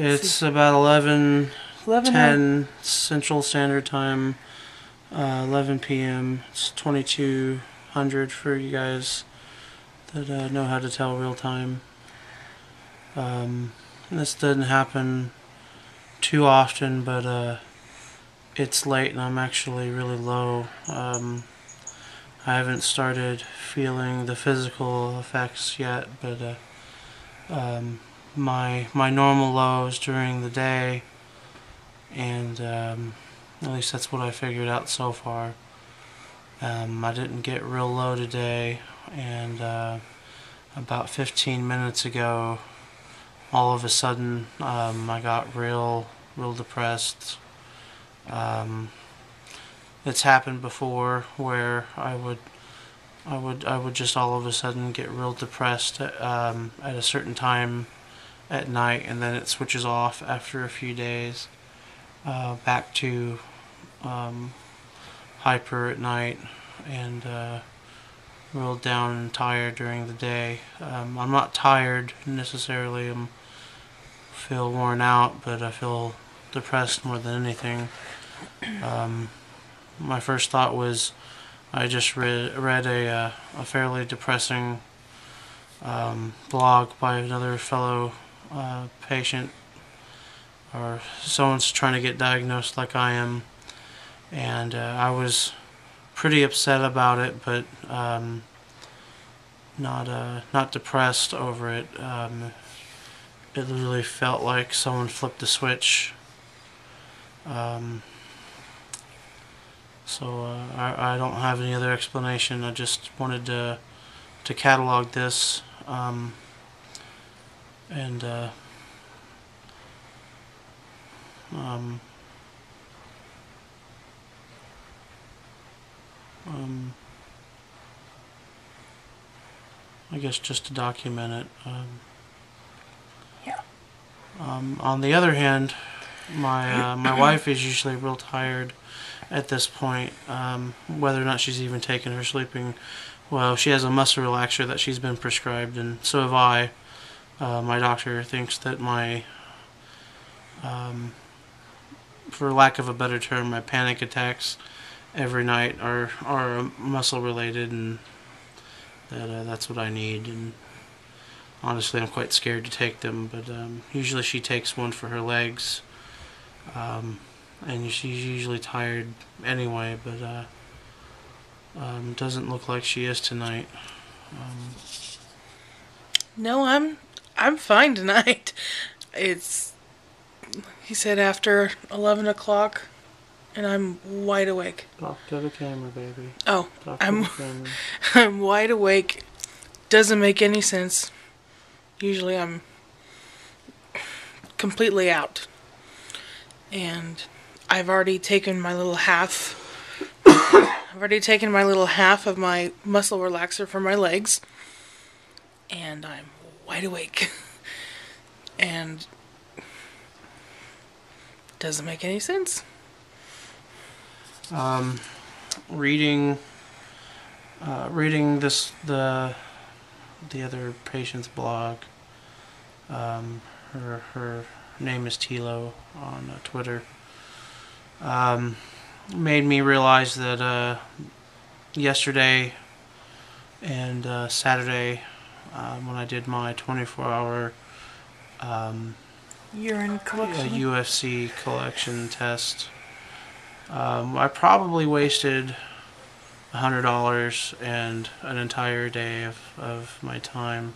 It's about 11 10 Central Standard Time, 11 p.m. It's 2200 for you guys that know how to tell real time. This doesn't happen too often, but it's late and I'm actually really low. I haven't started feeling the physical effects yet, but my normal low is during the day, and at least that's what I figured out so far. I didn't get real low today, and about 15 minutes ago, all of a sudden, I got real depressed. It's happened before where I would just all of a sudden get real depressed at a certain time at night, and then it switches off after a few days, back to hyper at night, and real down and tired during the day. I'm not tired necessarily. I feel worn out, but I feel depressed more than anything. My first thought was I just read a fairly depressing blog by another fellow patient, or someone's trying to get diagnosed like I am, and I was pretty upset about it, but not depressed over it. It literally felt like someone flipped a switch. So I don't have any other explanation. I just wanted to catalog this, and I guess just to document it. Yeah. On the other hand, my wife is usually real tired at this point, whether or not she's even taken her sleeping. Well, she has a muscle relaxer that she's been prescribed, and so have I. My doctor thinks that for lack of a better term, my panic attacks every night are muscle related, and that's what I need. And honestly, I'm quite scared to take them, but usually she takes one for her legs. And she's usually tired anyway, but doesn't look like she is tonight. No, I'm fine tonight. It's, he said, after 11 o'clock, and I'm wide awake. Talk to the camera, baby. Oh, Talk to the camera. I'm wide awake. Doesn't make any sense. Usually I'm completely out. And I've already taken my little half. I've already taken my little half of my muscle relaxer for my legs. And I'm wide awake. And doesn't make any sense. Reading this the other patient's blog. Her name is Tilo on Twitter. Made me realize that yesterday and Saturday, when I did my 24-hour Urine collection. UFC collection test, I probably wasted $100 and an entire day of my time.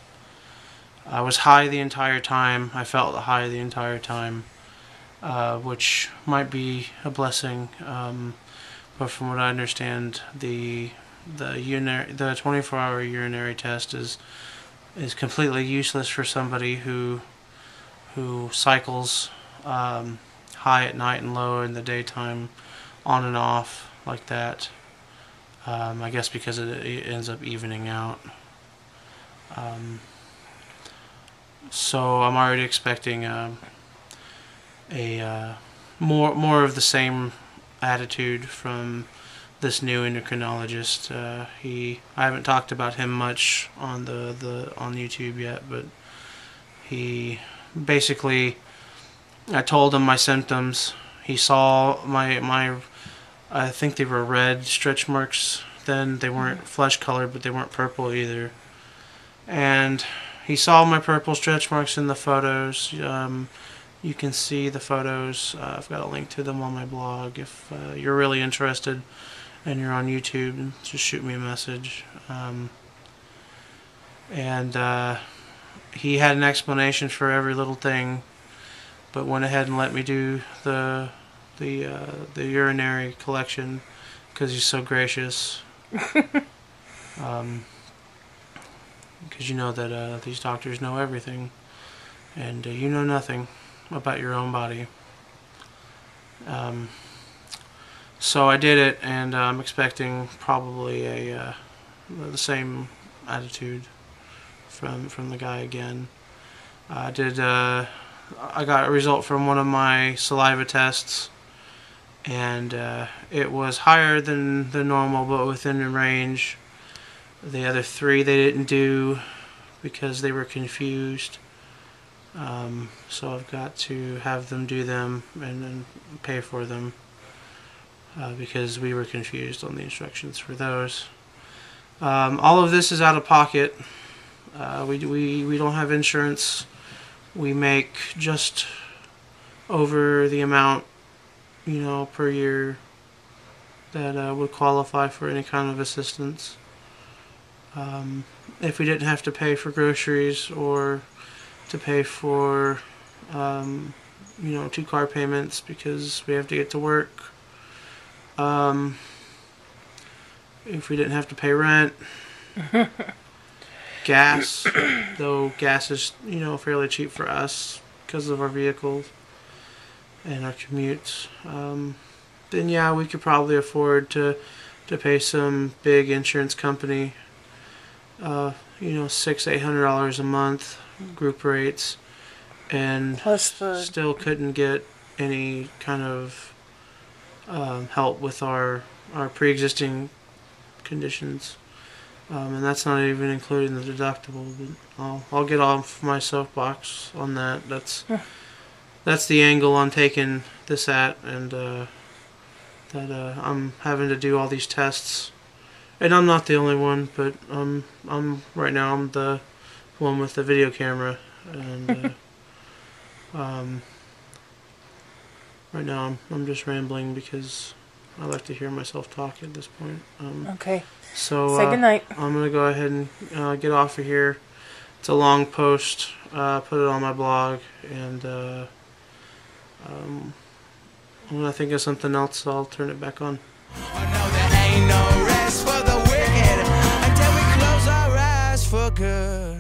I was high the entire time. I felt high the entire time, which might be a blessing. But from what I understand, the 24-hour urinary test is completely useless for somebody who cycles high at night and low in the daytime, on and off like that. I guess because it ends up evening out. So I'm already expecting a more of the same attitude from this new endocrinologist. I haven't talked about him much on on YouTube yet, but he basically I told him my symptoms. He saw my I think they were red stretch marks then. They weren't flesh colored, but they weren't purple either. And he saw my purple stretch marks in the photos. You can see the photos. I've got a link to them on my blog. If you're really interested and you're on YouTube, just shoot me a message. And he had an explanation for every little thing, but went ahead and let me do the urinary collection because he's so gracious. Because you know that these doctors know everything, and you know nothing about your own body. So I did it, and I'm expecting probably the same attitude from the guy again. I got a result from one of my saliva tests, and it was higher than the normal, but within the range. The other 3 they didn't do because they were confused. So I've got to have them do them and then pay for them because we were confused on the instructions for those. All of this is out of pocket. We don't have insurance. We make just over the amount, per year that would qualify for any kind of assistance. If we didn't have to pay for groceries or to pay for 2 car payments because we have to get to work, if we didn't have to pay rent, gas, though gas is fairly cheap for us because of our vehicles and our commutes, then yeah, we could probably afford to pay some big insurance company $600-800 a month group rates, and still couldn't get any kind of help with our pre-existing conditions, and that's not even including the deductible. But I'll get off my soapbox on that. That's the angle I'm taking this at, and that I'm having to do all these tests. And I'm not the only one, but right now I'm the one with the video camera, and right now I'm just rambling because I like to hear myself talk at this point. Okay. So say goodnight. I'm gonna go ahead and get off of here. It's a long post. Put it on my blog, and when I think of something else, I'll turn it back on. Ain't no rest for the wicked until we close our eyes for good.